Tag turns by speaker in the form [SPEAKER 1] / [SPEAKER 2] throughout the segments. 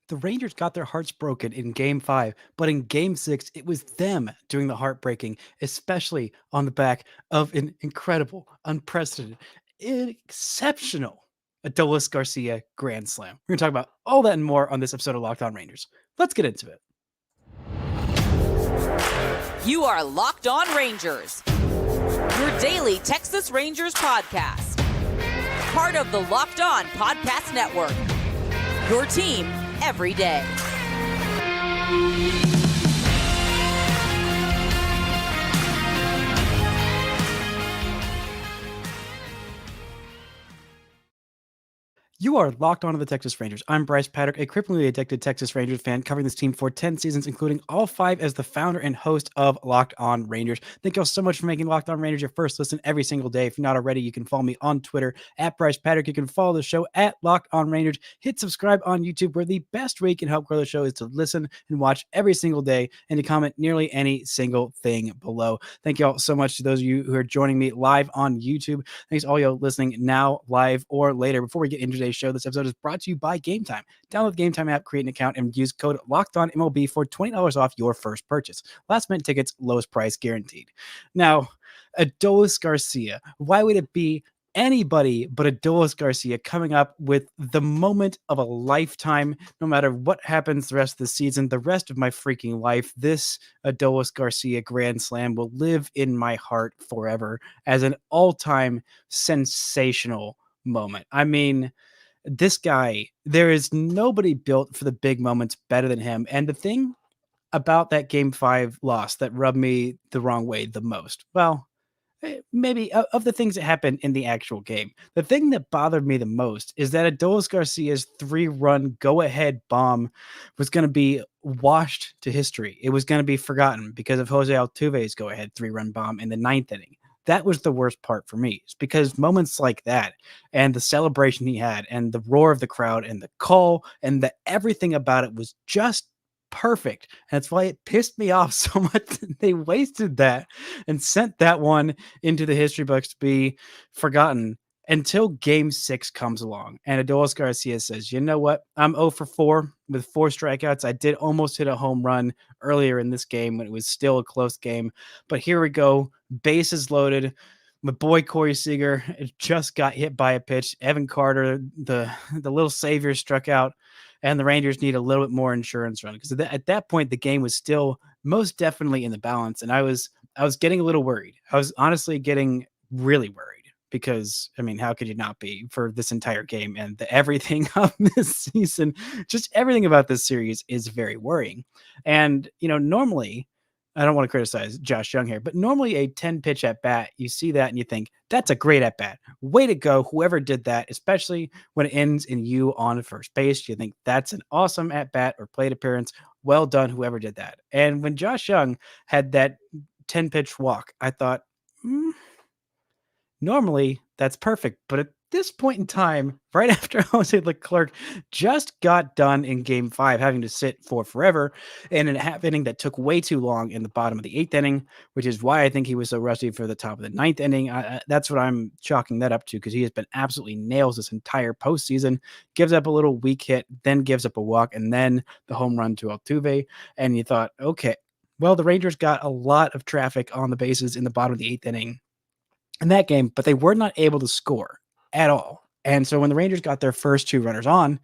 [SPEAKER 1] The Rangers got their hearts broken in game 5, but in game 6, it was them doing the heartbreaking, especially on the back of an incredible, unprecedented, exceptional Adolis Garcia grand slam. We're going to talk about all that and more on this episode of Locked On Rangers. Let's get into it.
[SPEAKER 2] You are Locked On Rangers, your daily Texas Rangers podcast. Part of the Locked On Podcast Network, your team every day.
[SPEAKER 1] You are locked onto the Texas Rangers. I'm Bryce Patrick, a cripplingly addicted Texas Rangers fan, covering this team for 10 seasons, including all 5 as the founder and host of Locked On Rangers. Thank you all so much for making Locked On Rangers your first listen every single day. If you're not already, you can follow me on Twitter at Bryce Patrick. You can follow the show at Locked On Rangers. Hit subscribe on YouTube, where the best way you can help grow the show is to listen and watch every single day and to comment nearly any single thing below. Thank you all so much to those of you who are joining me live on YouTube. Thanks to all you listening now, live, or later. Before we get into today's show, this episode is brought to you by Gametime. Download the Gametime app, create an account, and use code LOCKEDONMLB for $20 off your first purchase. Last minute tickets, lowest price guaranteed. Now, Adolis Garcia. Why would it be anybody but Adolis Garcia coming up with the moment of a lifetime? No matter what happens the rest of the season, the rest of my freaking life, this Adolis Garcia grand slam will live in my heart forever as an all-time sensational moment. I mean, this guy, there is nobody built for the big moments better than him. And the thing about that game 5 loss that rubbed me the wrong way the most, well, maybe of the things that happened in the actual game, the thing that bothered me the most is that Adolis Garcia's 3-run go-ahead bomb was going to be washed to history. It was going to be forgotten because of Jose Altuve's go-ahead 3-run bomb in the 9th inning. That was the worst part for me. It's because moments like that and the celebration he had and the roar of the crowd and the call and the everything about it was just perfect. And that's why it pissed me off so much that they wasted that and sent that one into the history books to be forgotten until game 6 comes along. And Adolis Garcia says, you know what? I'm 0 for 4 with 4 strikeouts. I did almost hit a home run earlier in this game when it was still a close game. But here we go. Bases loaded. My boy Corey Seager just got hit by a pitch. Evan Carter, the little savior, struck out. And the Rangers need a little bit more insurance run, because at that point, the game was still most definitely in the balance. And I was getting a little worried. I was honestly getting really worried. Because, I mean, how could you not be for this entire game and the everything of this season? Just everything about this series is very worrying. And, normally, I don't want to criticize Josh Young here, but normally a 10-pitch at-bat, you see that and you think, that's a great at-bat. Way to go, whoever did that, especially when it ends in you on first base. You think that's an awesome at-bat or plate appearance. Well done, whoever did that. And when Josh Young had that 10-pitch walk, I thought, normally, that's perfect, but at this point in time, right after Jose Leclerc just got done in game 5, having to sit for forever in a half inning that took way too long in the bottom of the 8th inning, which is why I think he was so rusty for the top of the 9th inning. That's what I'm chalking that up to, because he has been absolutely nails this entire postseason. Gives up a little weak hit, then gives up a walk, and then the home run to Altuve. And you thought, okay, well, the Rangers got a lot of traffic on the bases in the bottom of the 8th inning in that game, but they were not able to score at all. And so when the Rangers got their first 2 runners on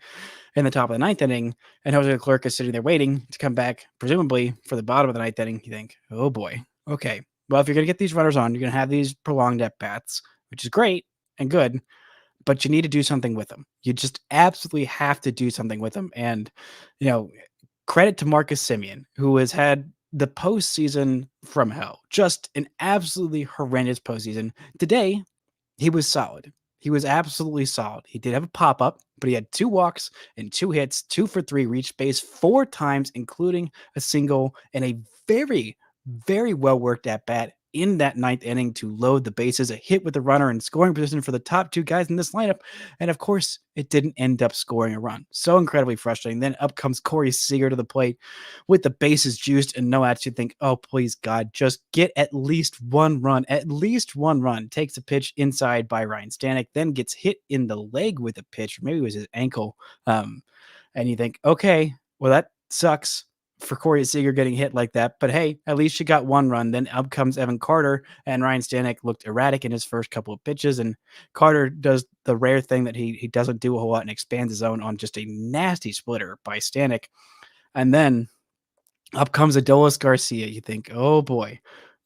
[SPEAKER 1] in the top of the 9th inning, and Jose Leclerc is sitting there waiting to come back, presumably for the bottom of the 9th inning, you think, oh boy, okay, well, if you're going to get these runners on, you're going to have these prolonged at-bats, which is great and good, but you need to do something with them. You just absolutely have to do something with them. And, credit to Marcus Semien, who has had the postseason from hell, just an absolutely horrendous postseason. Today, he was solid. He was absolutely solid. He did have a pop-up, but he had 2 walks and 2 hits, 2 for 3, reached base 4 times, including a single, and a very, very well-worked at-bat in that 9th inning to load the bases, a hit with the runner in scoring position for the top 2 guys in this lineup. And of course, it didn't end up scoring a run. So incredibly frustrating. Then up comes Corey Seager to the plate with the bases juiced and no outs. You think, oh, please, God, just get at least 1 run. At least 1 run. Takes a pitch inside by Ryan Stanek, then gets hit in the leg with a pitch. Maybe it was his ankle. And you think, okay, well, that sucks for Corey Seager getting hit like that. But hey, at least she got one run. Then up comes Evan Carter, and Ryan Stanek looked erratic in his first couple of pitches. And Carter does the rare thing that he doesn't do a whole lot and expands his zone on just a nasty splitter by Stanek. And then up comes Adolis Garcia. You think, oh boy,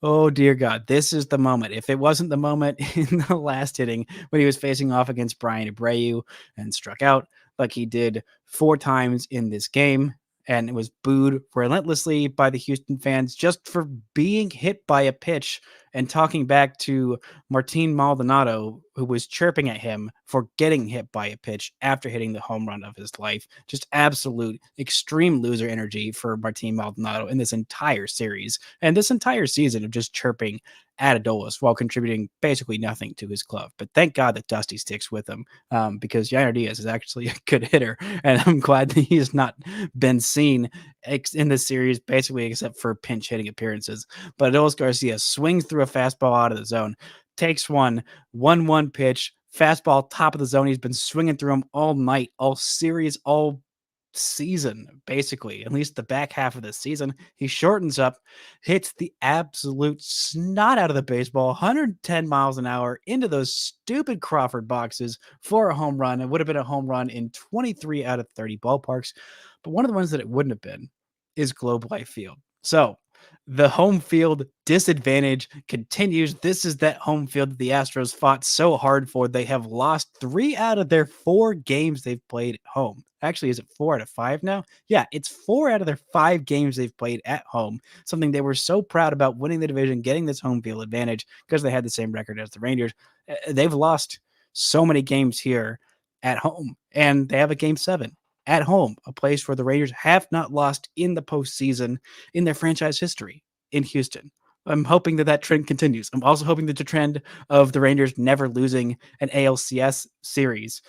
[SPEAKER 1] oh dear God, this is the moment. If it wasn't the moment in the last inning when he was facing off against Brian Abreu and struck out like he did 4 times in this game, and it was booed relentlessly by the Houston fans just for being hit by a pitch and talking back to Martin Maldonado, who was chirping at him for getting hit by a pitch after hitting the home run of his life. Just absolute extreme loser energy for Martin Maldonado in this entire series and this entire season of just chirping at Adolis while contributing basically nothing to his club. But thank God that Dusty sticks with him because Yainer Diaz is actually a good hitter. And I'm glad that he has not been seen in this series, basically except for pinch hitting appearances. But Adolis Garcia swings through a fastball out of the zone, takes 1-1 pitch, fastball top of the zone. He's been swinging through him all night, all series, all season, basically, at least the back half of the season. He shortens up, hits the absolute snot out of the baseball, 110 miles an hour into those stupid Crawford boxes for a home run. It would have been a home run in 23 out of 30 ballparks. But one of the ones that it wouldn't have been is Globe Life Field. So the home field disadvantage continues. This is that home field that the Astros fought so hard for. They have lost 3 out of their 4 games they've played at home. Actually, is it 4 out of 5 now? Yeah, it's 4 out of their 5 games they've played at home. Something they were so proud about, winning the division, getting this home field advantage because they had the same record as the Rangers. They've lost so many games here at home, and they have a game 7 at home, a place where the Rangers have not lost in the postseason in their franchise history in Houston. I'm hoping that trend continues. I'm also hoping that the trend of the Rangers never losing an ALCS series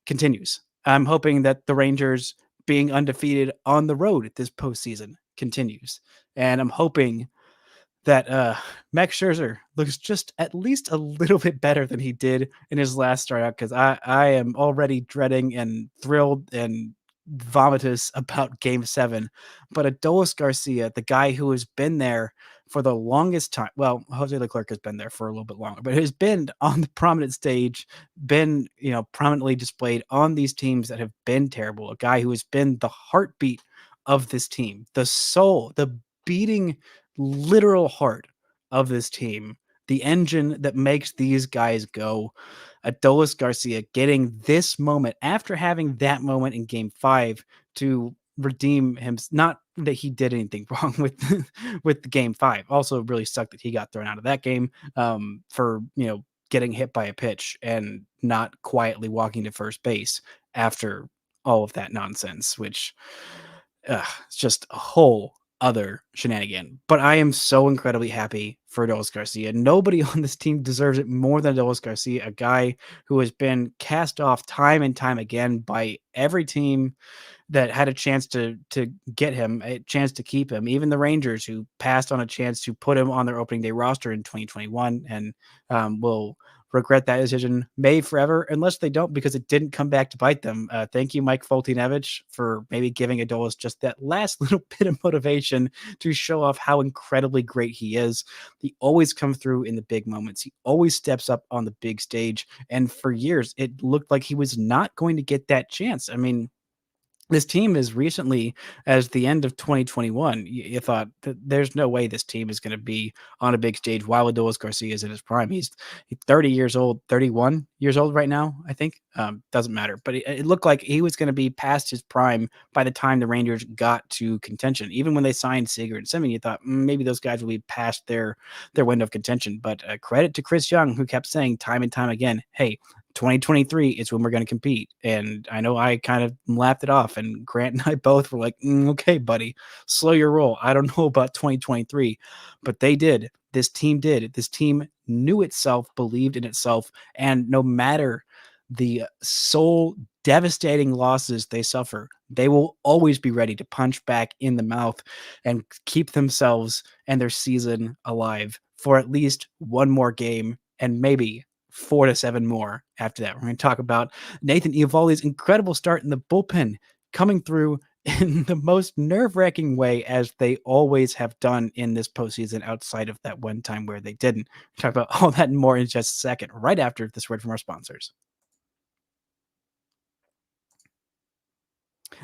[SPEAKER 1] continues. I'm hoping that the Rangers being undefeated on the road this postseason continues. And I'm hoping that Max Scherzer looks just at least a little bit better than he did in his last start out, because I am already dreading and thrilled and vomitous about game 7. But Adolis Garcia, the guy who has been there for the longest time, well, Jose Leclerc has been there for a little bit longer, but has been on the prominent stage, been, prominently displayed on these teams that have been terrible, a guy who has been the heartbeat of this team, the soul, the beating literal heart of this team, the engine that makes these guys go. Adolis Garcia getting this moment after having that moment in game 5 to redeem him. Not that he did anything wrong with the game 5. Also really sucked that he got thrown out of that game for, getting hit by a pitch and not quietly walking to first base after all of that nonsense, which it's just a whole other shenanigan. But I am so incredibly happy for Adolis Garcia. Nobody on this team deserves it more than Adolis Garcia, a guy who has been cast off time and time again by every team that had a chance to get him, a chance to keep him. Even the Rangers, who passed on a chance to put him on their opening day roster in 2021 and will regret that decision made forever, unless they don't, because it didn't come back to bite them. Thank you, Mike Foltynewicz, for maybe giving Adolis just that last little bit of motivation to show off how incredibly great he is. He always comes through in the big moments. He always steps up on the big stage. And for years, it looked like he was not going to get that chance. I mean, this team is recently, as the end of 2021, you thought that there's no way this team is going to be on a big stage while Adolis Garcia is in his prime. He's 30 years old, 31 years old right now, I think. Doesn't matter. But it looked like he was going to be past his prime by the time the Rangers got to contention. Even when they signed Seager and Semien, you thought maybe those guys will be past their window of contention. But credit to Chris Young, who kept saying time and time again, hey, 2023 is when we're going to compete. And I know I kind of laughed it off, and Grant and I both were like, okay, buddy, slow your roll. I don't know about 2023, but they did. This team did. This team knew itself, believed in itself. And no matter the soul devastating losses they suffer, they will always be ready to punch back in the mouth and keep themselves and their season alive for at least one more game, and maybe 4 to 7 more after that. We're going to talk about Nathan Eovaldi's incredible start in the bullpen, coming through in the most nerve-wracking way, as they always have done in this postseason, outside of that one time where they didn't. We'll talk about all that and more in just a second, right after this word from our sponsors.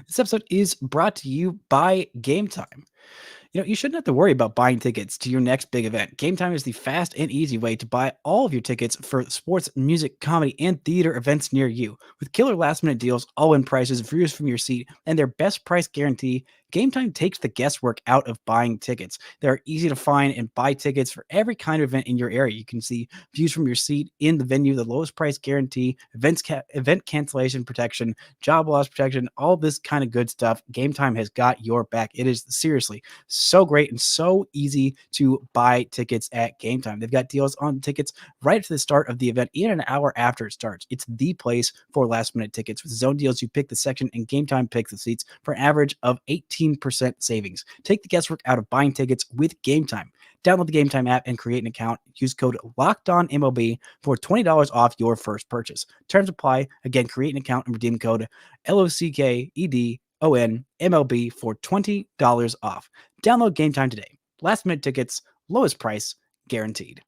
[SPEAKER 1] This episode is brought to you by Gametime. You shouldn't have to worry about buying tickets to your next big event. Gametime is the fast and easy way to buy all of your tickets for sports, music, comedy, and theater events near you. With killer last-minute deals, all-in prices, views from your seat, and their best price guarantee, Gametime takes the guesswork out of buying tickets. They are easy to find and buy tickets for every kind of event in your area. You can see views from your seat in the venue, the lowest price guarantee, event cancellation protection, job loss protection, all this kind of good stuff. Gametime has got your back. It is seriously so great and so easy to buy tickets at Gametime. They've got deals on tickets right to the start of the event and an hour after it starts. It's the place for last minute tickets. With zone deals, you pick the section and Gametime picks the seats for an average of 18% savings. Take the guesswork out of buying tickets with Gametime. Download the Gametime app and create an account. Use code LOCKEDONMLB for $20 off your first purchase. Terms apply. Again, create an account and redeem code LOCKEDONMLB for $20 off. Download Gametime today. Last minute tickets, lowest price guaranteed.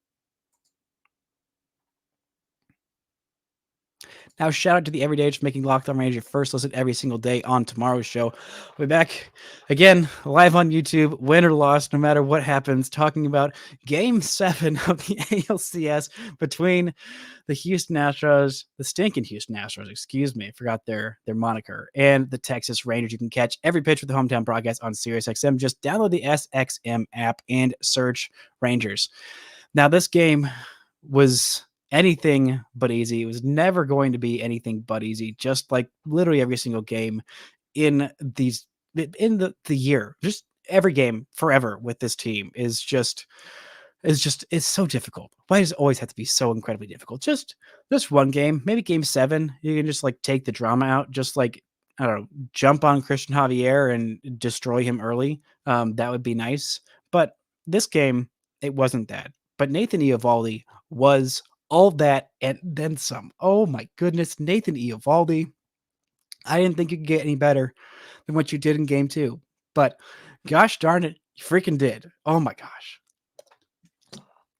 [SPEAKER 1] Now, shout out to the everydayers for making Locked On Rangers your first listen every single day on tomorrow's show. We'll be back again live on YouTube, win or loss, no matter what happens, talking about Game 7 of the ALCS between the Houston Astros, the stinking Houston Astros, excuse me, I forgot their moniker, and the Texas Rangers. You can catch every pitch with the hometown broadcast on SiriusXM. Just download the SXM app and search Rangers. Now, this game was anything but easy. It was never going to be anything but easy, just like literally every single game in the year. Just every game forever with this team is it's so difficult. Why does it always have to be so incredibly difficult? Just one game, maybe game 7, you can just like take the drama out, just like, I don't know, jump on Christian Javier and destroy him early. That would be nice. But this game, it wasn't that. But Nathan Eovaldi was all that and then some. Oh my goodness, Nathan Eovaldi. I didn't think you could get any better than what you did in game 2. But gosh darn it, you freaking did. Oh my gosh.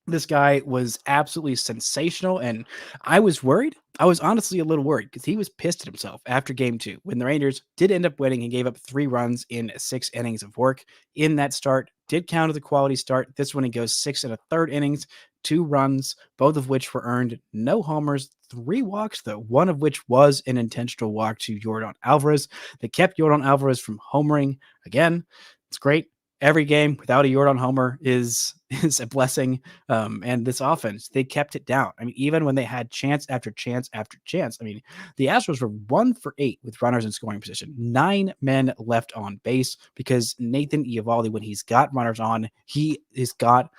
[SPEAKER 1] This guy was absolutely sensational, and I was worried. I was honestly a little worried because he was pissed at himself after game 2. When the Rangers did end up winning, he gave up 3 runs in 6 innings of work in that start. Did count as a quality start. This one, he goes 6 1/3 innings, 2 runs, both of which were earned, no homers, 3 walks, though, one of which was an intentional walk to Yordan Alvarez. They kept Yordan Alvarez from homering. Again, it's great. Every game without a Yordan homer is a blessing. And this offense, they kept it down. I mean, even when they had chance after chance after chance. I mean, the Astros were 1 for 8 with runners in scoring position. 9 men left on base because Nathan Eovaldi, when he's got runners on, he has got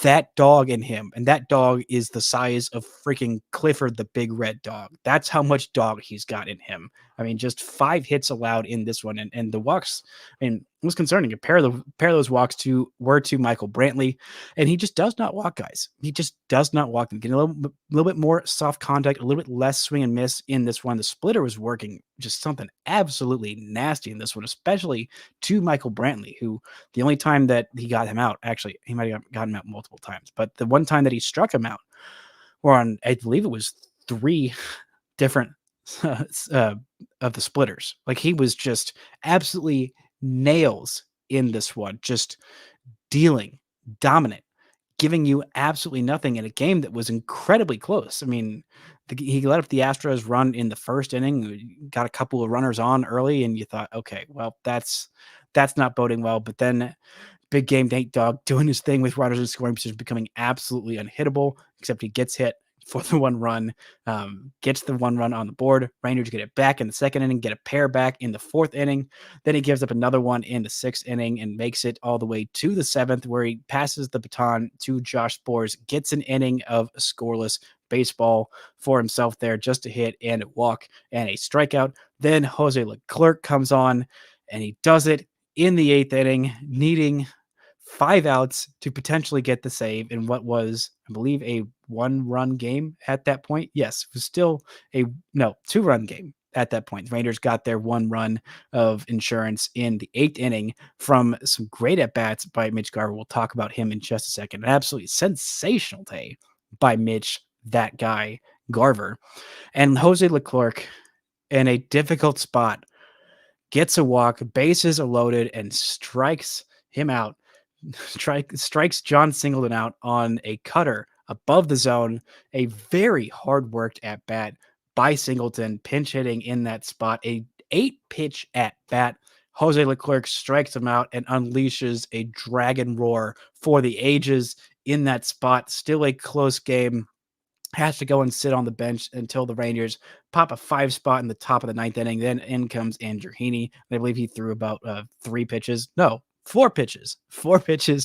[SPEAKER 1] that dog in him, and that dog is the size of freaking Clifford the Big Red Dog. That's how much dog he's got in him. I mean, just 5 hits allowed in this one, and the walks, I mean, it was concerning. A pair of those walks were to Michael Brantley, and he just does not walk guys. He just does not walk them. Getting a little bit more soft contact, a little bit less swing and miss in this one. The splitter was working just something absolutely nasty in this one, especially to Michael Brantley, who the only time that he got him out, actually, he might have gotten him out multiple times, but the one time that he struck him out, or on, I believe it was 3 different of the splitters. Like, he was just absolutely nails in this one, just dealing dominant, giving you absolutely nothing in a game that was incredibly close. I mean, he let up the Astros run in the first inning, got a couple of runners on early, and you thought, okay, well, that's not boding well. But then big game Nate Dogg doing his thing with runners in scoring position, becoming absolutely unhittable, except he gets hit for the 1 run, gets the 1 run on the board. Rangers get it back in the 2nd inning, get a pair back in the 4th inning. Then he gives up another one in the 6th inning and makes it all the way to the 7th, where he passes the baton to Josh Sborz, gets an inning of scoreless baseball for himself there, just a hit and a walk and a strikeout. Then Jose Leclerc comes on, and he does it in the 8th inning, needing 5 outs to potentially get the save in what was, I believe, a 1-run game at that point. Yes, it was still a 2-run game at that point. The Rangers got their one run of insurance in the 8th inning from some great at-bats by Mitch Garver. We'll talk about him in just a second. An absolutely sensational day by Mitch, that guy, Garver. And Jose Leclerc, in a difficult spot, gets a walk, bases are loaded, and strikes him out. Strikes John Singleton out on a cutter above the zone. A very hard-worked at-bat by Singleton, pinch hitting in that spot. A 8-pitch at-bat. Jose Leclerc strikes him out and unleashes a dragon roar for the ages in that spot. Still a close game. Has to go and sit on the bench until the Rangers pop a 5 spot in the top of the 9th inning. Then in comes Andrew Heaney. I believe he threw about 4 pitches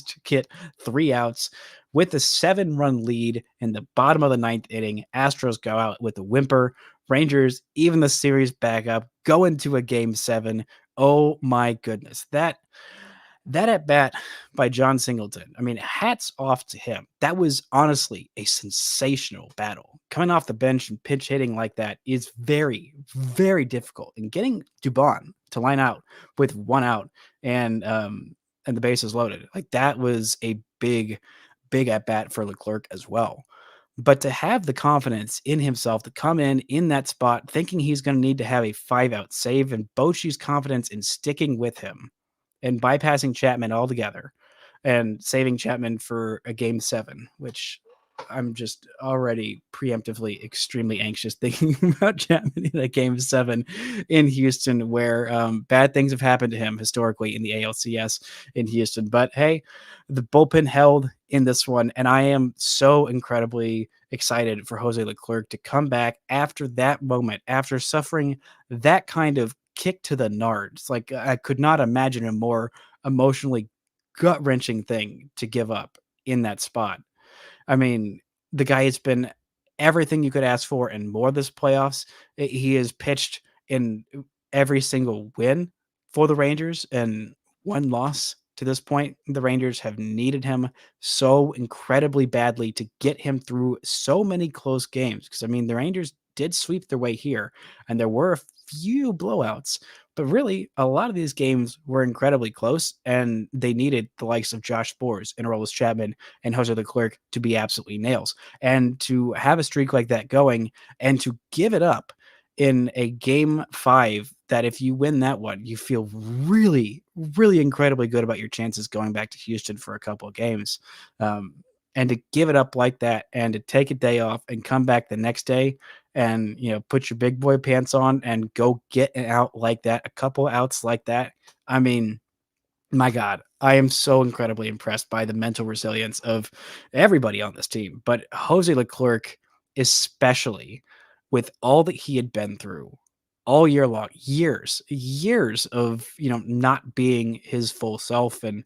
[SPEAKER 1] to get 3 outs with a 7-run lead in the bottom of the 9th inning. Astros go out with a whimper. Rangers even the series back up, go into a game 7. Oh my goodness. That at bat by John Singleton, I mean, hats off to him. That was honestly a sensational battle. Coming off the bench and pitch hitting like that is very, very difficult. And getting Dubon to line out with 1 out and the bases loaded, like that was a big at bat for Leclerc as well. But to have the confidence in himself to come in that spot, thinking he's going to need to have a 5-out save, and Bochy's confidence in sticking with him and bypassing Chapman altogether and saving Chapman for a game 7, which I'm just already preemptively extremely anxious thinking about Chapman in a game 7 in Houston, where bad things have happened to him historically in the ALCS in Houston. But hey, the bullpen held in this one, and I am so incredibly excited for Jose Leclerc to come back after that moment, after suffering that kind of kick to the nards. Like, I could not imagine a more emotionally gut-wrenching thing to give up in that spot. I mean, the guy has been everything you could ask for and more this playoffs. He has pitched in every single win for the Rangers and 1 loss to this point. The Rangers have needed him so incredibly badly to get him through so many close games. Because, I mean, the Rangers did sweep their way here, and there were a few blowouts, but really a lot of these games were incredibly close, and they needed the likes of Josh Sborz and Aroldis Chapman and Jose Leclerc to be absolutely nails. And to have a streak like that going and to give it up in a game 5, that if you win that one, you feel really, really incredibly good about your chances going back to Houston for a couple of games. And to give it up like that and to take a day off and come back the next day and, put your big boy pants on and go get an out like that, a couple outs like that. I mean, my God, I am so incredibly impressed by the mental resilience of everybody on this team, but Jose Leclerc, especially with all that he had been through all year long, years of, not being his full self and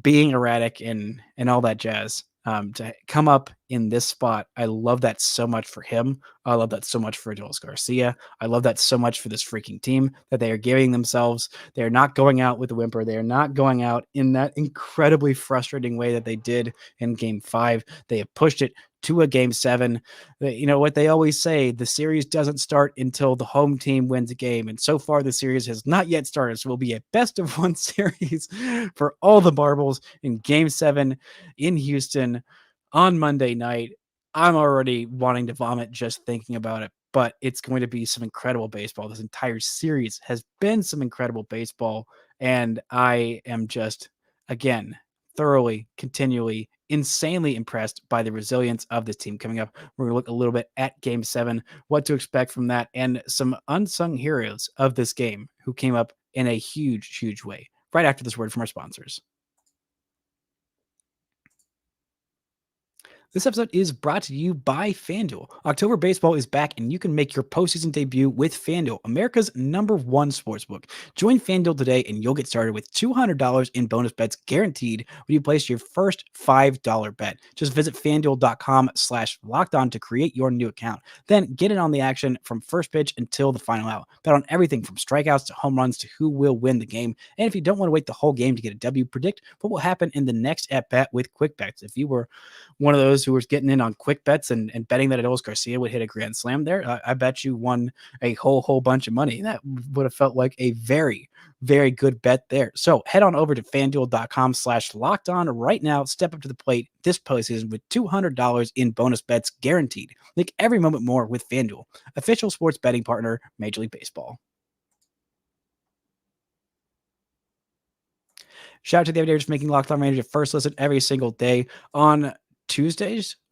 [SPEAKER 1] being erratic and all that jazz. To come up in this spot, I love that so much for him. I love that so much for Adolis Garcia. I love that so much for this freaking team that they are giving themselves. They are not going out with a whimper. They are not going out in that incredibly frustrating way that they did in game 5. They have pushed it to a game 7. What they always say, the series doesn't start until the home team wins a game. And so far, the series has not yet started. So it will be a best of 1 series for all the marbles in game 7 in Houston on Monday night. I'm already wanting to vomit just thinking about it, but it's going to be some incredible baseball. This entire series has been some incredible baseball. And I am just, again, thoroughly, continually, insanely impressed by the resilience of this team. Coming up, we're going to look a little bit at game 7, what to expect from that, and some unsung heroes of this game who came up in a huge, huge way. Right after this word from our sponsors. This episode is brought to you by FanDuel. October baseball is back, and you can make your postseason debut with FanDuel, America's #1 sportsbook. Join FanDuel today, and you'll get started with $200 in bonus bets guaranteed when you place your first $5 bet. Just visit FanDuel.com/lockedon to create your new account. Then get in on the action from first pitch until the final out. Bet on everything from strikeouts to home runs to who will win the game. And if you don't want to wait the whole game to get a W, predict what will happen in the next at-bat with quick bets. If you were one of those those who were getting in on quick bets and betting that Adolis Garcia would hit a grand slam there, I bet you won a whole bunch of money. That would have felt like a very, very good bet there. So head on over to FanDuel.com/lockedon right now. Step up to the plate this postseason with $200 in bonus bets guaranteed. Make every moment more with FanDuel, official sports betting partner, Major League Baseball. Shout out to the everydayers for making Locked On Rangers your first listen every single day. On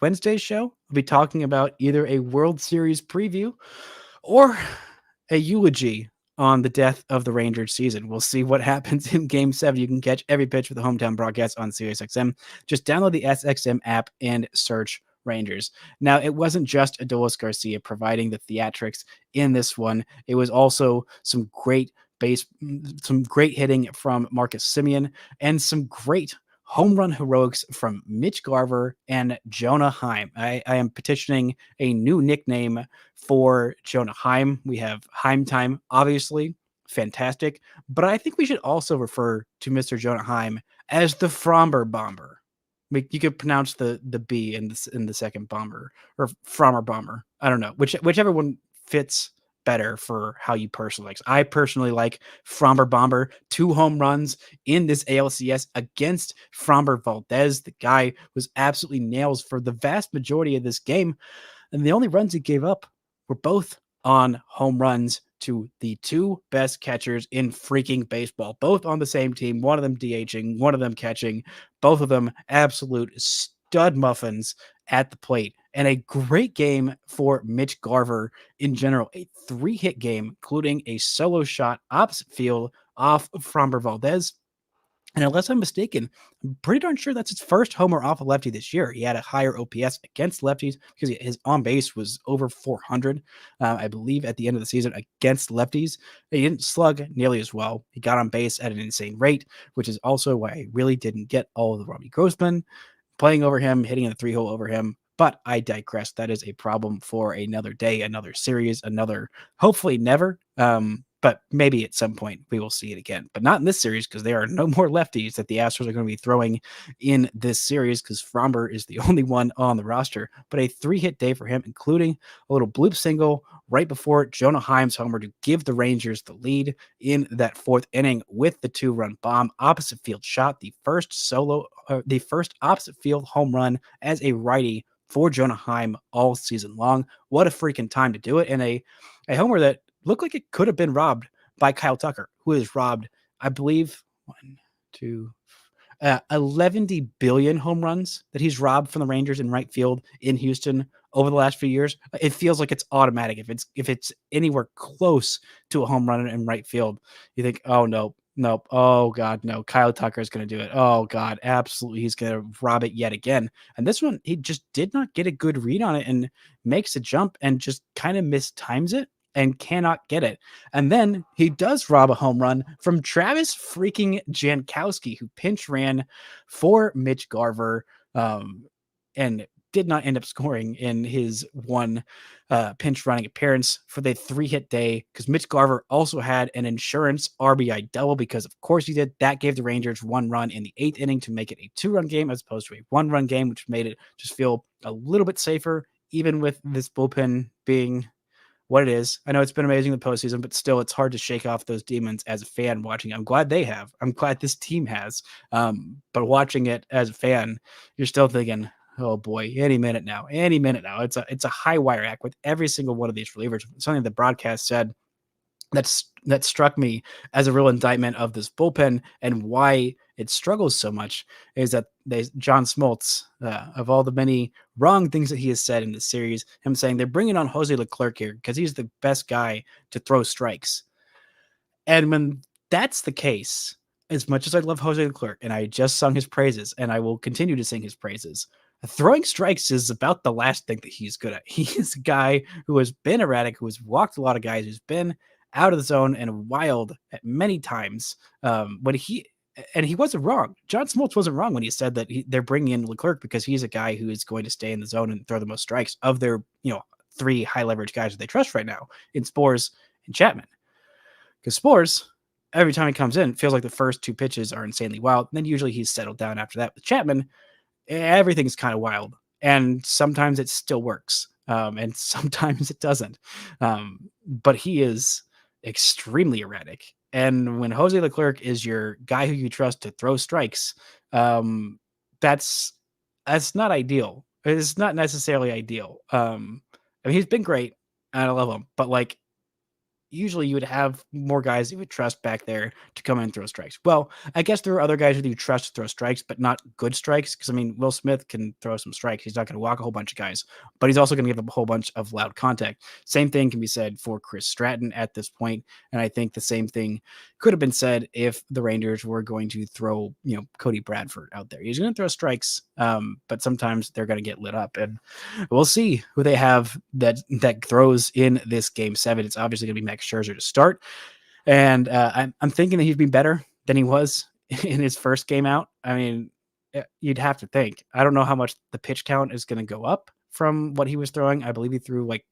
[SPEAKER 1] Wednesday's show, we'll be talking about either a World Series preview or a eulogy on the death of the Rangers season. We'll see what happens in Game 7. You can catch every pitch for the hometown broadcast on SiriusXM. Just download the SXM app and search Rangers. Now, it wasn't just Adolis Garcia providing the theatrics in this one. It was also some great hitting from Marcus Semien and some great home run heroics from Mitch Garver and Jonah Heim. I am petitioning a new nickname for Jonah Heim. We have Heim time, obviously, fantastic, but I think we should also refer to Mr. Jonah Heim as the Fromber Bomber. You could pronounce the B in the second bomber, or Frommer Bomber. I don't know, whichever one fits better for how you personally like. I personally like Fromber Bomber. 2 home runs in this ALCS against Framber Valdez. The guy was absolutely nails for the vast majority of this game, and the only runs he gave up were both on home runs to the 2 best catchers in freaking baseball, both on the same team, one of them DHing, one of them catching, both of them absolute stud muffins at the plate. And a great game for Mitch Garver in general. A 3-hit game, including a solo shot opposite field off of Framber Valdez. And unless I'm mistaken, I'm pretty darn sure that's his first homer off a lefty this year. He had a higher OPS against lefties because his on base was over 400, I believe, at the end of the season against lefties. He didn't slug nearly as well. He got on base at an insane rate, which is also why I really didn't get all of the Robbie Grossman playing over him, hitting in the 3-hole over him. But I digress. That is a problem for another day, another series, hopefully never. But maybe at some point we will see it again, but not in this series because there are no more lefties that the Astros are going to be throwing in this series because Framber is the only one on the roster. But a 3-hit day for him, including a little bloop single right before Jonah Heim's homer to give the Rangers the lead in that 4th inning with the 2-run bomb, opposite field shot, the first opposite field home run as a righty for Jonah Heim all season long. What a freaking time to do it. And a homer that looked like it could have been robbed by Kyle Tucker, who is robbed, I believe, 11 billion home runs that he's robbed from the Rangers in right field in Houston over the last few years. It feels like it's automatic. If it's anywhere close to a home run in right field, you think, oh, no. Oh, God, no. Kyle Tucker is going to do it. Oh, God, absolutely. He's going to rob it yet again. And this one, he just did not get a good read on it and makes a jump and just kind of mistimes it and cannot get it. And then he does rob a home run from Travis freaking Jankowski, who pinch ran for Mitch Garver and did not end up scoring in his one pinch running appearance for the 3-hit day because Mitch Garver also had an insurance RBI double because of course he did. That gave the Rangers 1 run in the 8th inning to make it a 2-run game as opposed to a 1-run game, which made it just feel a little bit safer, even with this bullpen being what it is. I know it's been amazing in the postseason, but still it's hard to shake off those demons as a fan watching. I'm glad they have. I'm glad this team has. But watching it as a fan, you're still thinking, oh boy, any minute now. It's a high wire act with every single one of these relievers. Something the broadcast said that struck me as a real indictment of this bullpen and why it struggles so much is that John Smoltz, of all the many wrong things that he has said in the series, him saying they're bringing on Jose Leclerc here because he's the best guy to throw strikes. And when that's the case, as much as I love Jose Leclerc and I just sung his praises and I will continue to sing his praises, throwing strikes is about the last thing that he's good at. He is a guy who has been erratic, who has walked a lot of guys, who's been out of the zone and wild at many times. He wasn't wrong. John Smoltz wasn't wrong when he said that they're bringing in Leclerc because he's a guy who is going to stay in the zone and throw the most strikes of their 3 high leverage guys that they trust right now in Sborz and Chapman. Because Sborz, every time he comes in, feels like the first 2 pitches are insanely wild. And then usually he's settled down after that. With Chapman, everything's kind of wild and sometimes it still works, and sometimes it doesn't. But he is extremely erratic. And when Jose Leclerc is your guy who you trust to throw strikes, um, that's that's not ideal. It's not necessarily ideal. I mean, he's been great, and I love him, but like usually you would have more guys you would trust back there to come in and throw strikes. Well, I guess there are other guys who you trust to throw strikes, but not good strikes. Because I mean, Will Smith can throw some strikes. He's not going to walk a whole bunch of guys, but he's also going to give up a whole bunch of loud contact. Same thing can be said for Chris Stratton at this point, and I think the same thing could have been said if the Rangers were going to throw, Cody Bradford out there. He's going to throw strikes, but sometimes they're going to get lit up, and we'll see who they have that throws in this game 7. It's obviously going to be Max Scherzer to start, and I'm thinking that he'd be better than he was in his first game out. I mean, you'd have to think. I don't know how much the pitch count is going to go up from what he was throwing. I believe he threw like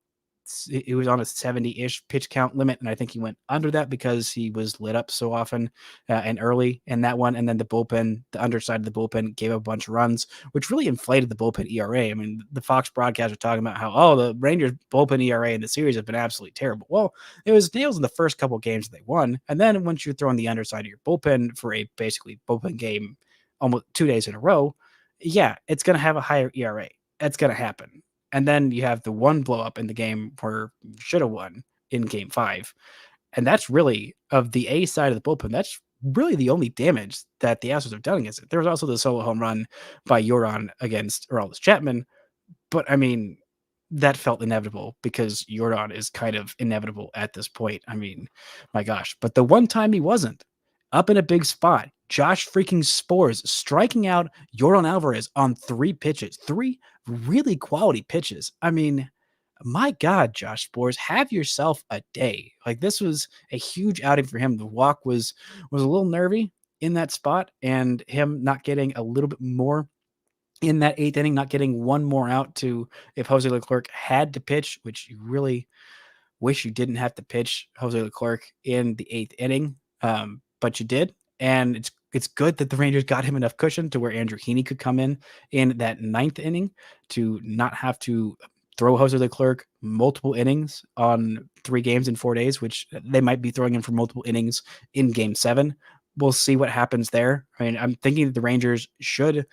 [SPEAKER 1] it was on a 70-ish pitch count limit, and I think he went under that because he was lit up so often and early in that one. And then the bullpen, the underside of the bullpen, gave up a bunch of runs, which really inflated the bullpen ERA. I mean, the Fox broadcast are talking about how, the Rangers bullpen ERA in the series has been absolutely terrible. Well, it was nails in the first couple of games that they won, and then once you're throwing the underside of your bullpen for a basically bullpen game almost 2 days in a row, yeah, it's going to have a higher ERA. That's going to happen. And then you have the one blow up in the game where you should have won in game 5. And that's really, of the A side of the bullpen, that's really the only damage that the Astros have done against it. There was also the solo home run by Jordan against Aroldis Chapman. But I mean, that felt inevitable because Jordan is kind of inevitable at this point. I mean, my gosh. But the one time he wasn't, up in a big spot, Josh freaking Sborz striking out Jordan Alvarez on 3 pitches, 3 really quality pitches. I mean, my God, Josh Sborz, have yourself a day. Like, this was a huge outing for him. The walk was a little nervy in that spot, and him not getting a little bit more in that 8th inning, not getting one more out to, if Jose Leclerc had to pitch, which you really wish you didn't have to pitch Jose Leclerc in the 8th inning, but you did. And it's good that the Rangers got him enough cushion to where Andrew Heaney could come in that 9th inning to not have to throw Jose Leclerc multiple innings on 3 games in 4 days, which they might be throwing him for multiple innings in game 7. We'll see what happens there. I mean, I'm thinking that the Rangers should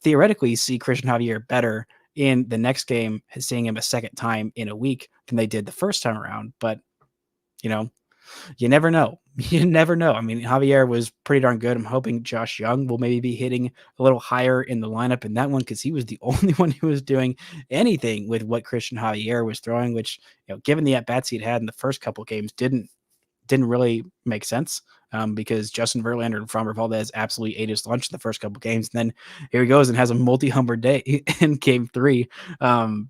[SPEAKER 1] theoretically see Christian Javier better in the next game, seeing him a second time in a week than they did the first time around. But, you never know. You never know. I mean, Javier was pretty darn good. I'm hoping Josh Young will maybe be hitting a little higher in the lineup in that one, because he was the only one who was doing anything with what Christian Javier was throwing, which, given the at-bats he'd had in the first couple games, didn't really make sense, because Justin Verlander and Framber Valdez absolutely ate his lunch in the first couple games. And then here he goes and has a multi-humber day in game 3,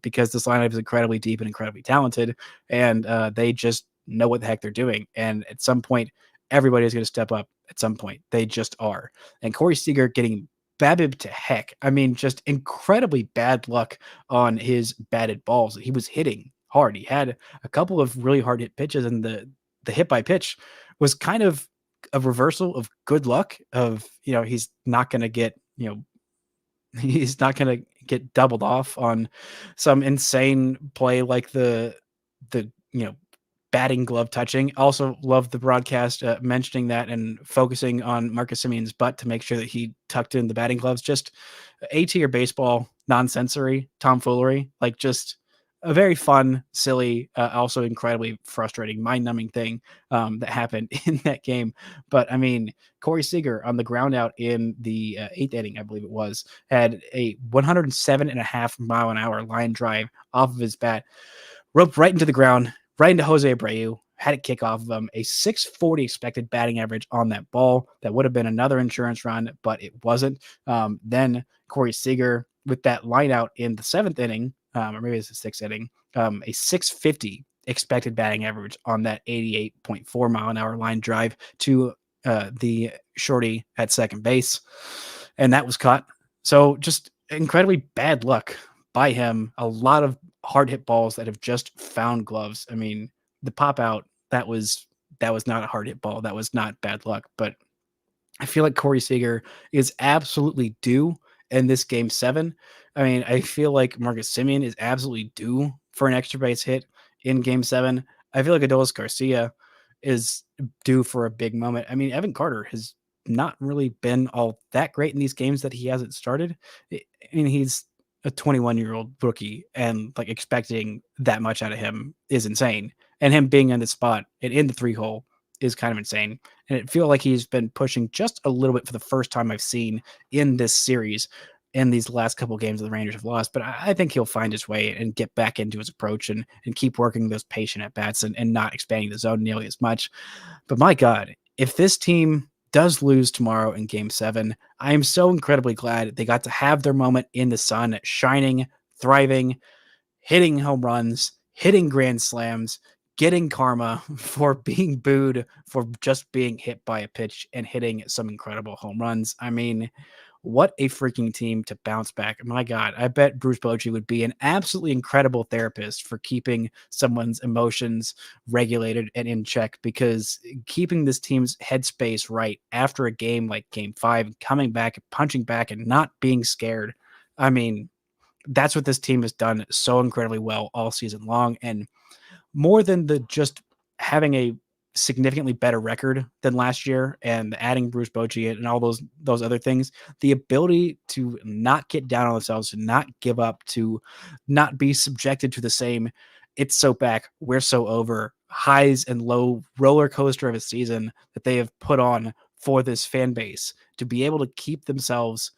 [SPEAKER 1] because this lineup is incredibly deep and incredibly talented, and they just know what the heck they're doing. And at some point, everybody is going to step up at some point. They just are. And Corey Seager getting babbib to heck. I mean, just incredibly bad luck on his batted balls. He was hitting hard. He had a couple of really hard hit pitches, and the hit by pitch was kind of a reversal of good luck of, he's not going to get, he's not going to get doubled off on some insane play like the batting glove touching. Also love the broadcast mentioning that and focusing on Marcus Semion's butt to make sure that he tucked in the batting gloves. Just A-tier baseball nonsensory tomfoolery, like just a very fun, silly, also incredibly frustrating, mind-numbing thing that happened in that game. But I mean, Corey Seager on the ground out in the 8th inning, I believe it was, had a 107.5 mile an hour line drive off of his bat, roped right into the ground, right into Jose Abreu, had it kick off of him, a 640 expected batting average on that ball. That would have been another insurance run, but it wasn't. Then Corey Seager with that line out in the 7th inning, or maybe it's the 6th inning, a 650 expected batting average on that 88.4 mile an hour line drive to the shorty at second base. And that was caught. So just incredibly bad luck by him. A lot of hard hit balls that have just found gloves. I mean, the pop out, that was not a hard hit ball. That was not bad luck. But I feel like Corey Seager is absolutely due in this game 7. I mean, I feel like Marcus Semien is absolutely due for an extra base hit in game 7. I feel like Adolis Garcia is due for a big moment. I mean, Evan Carter has not really been all that great in these games that he hasn't started. I mean, he's a 21-year-old rookie, and like expecting that much out of him is insane. And him being in the spot and in the 3 hole is kind of insane. And it feels like he's been pushing just a little bit for the first time I've seen in this series in these last couple games the Rangers have lost. But I think he'll find his way and get back into his approach and keep working those patient at bats and not expanding the zone nearly as much. But my God, if this team does lose tomorrow in game 7, I am so incredibly glad they got to have their moment in the sun, shining, thriving, hitting home runs, hitting grand slams, getting karma for being booed for just being hit by a pitch and hitting some incredible home runs. I mean, what a freaking team to bounce back. My God, I bet Bruce Bochy would be an absolutely incredible therapist for keeping someone's emotions regulated and in check, because keeping this team's headspace right after a game like game 5, coming back, punching back, and not being scared. I mean, that's what this team has done so incredibly well all season long. And more than the just having a significantly better record than last year and adding Bruce Bochy and all those other things, the ability to not get down on themselves, to not give up, to not be subjected to the same "it's so back, we're so over" highs and low roller coaster of a season that they have put on for this fan base, to be able to keep themselves,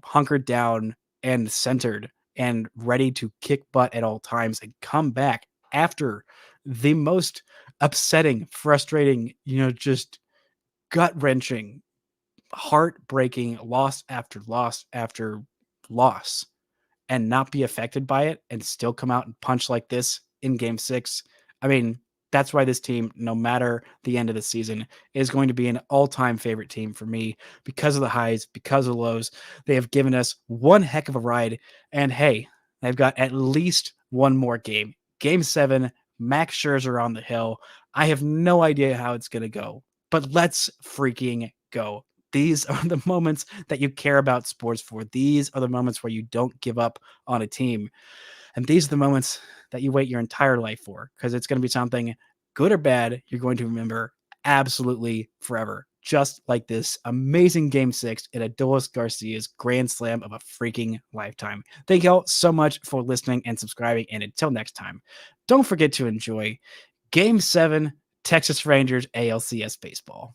[SPEAKER 1] hunkered down and centered and ready to kick butt at all times and come back after the most upsetting, frustrating, just gut-wrenching, heartbreaking loss after loss after loss, and not be affected by it and still come out and punch like this in game 6. I mean, that's why this team, no matter the end of the season, is going to be an all-time favorite team for me, because of the highs, because of the lows. They have given us one heck of a ride. And hey, they've got at least one more game. Game 7, Max Scherzer on the hill. I have no idea how it's going to go, but let's freaking go. These are the moments that you care about sports for. These are the moments where you don't give up on a team. And these are the moments that you wait your entire life for, because it's going to be something, good or bad, you're going to remember absolutely forever. Just like this amazing game 6 in Adolis Garcia's grand slam of a freaking lifetime. Thank y'all so much for listening and subscribing. And until next time, don't forget to enjoy game 7, Texas Rangers ALCS baseball.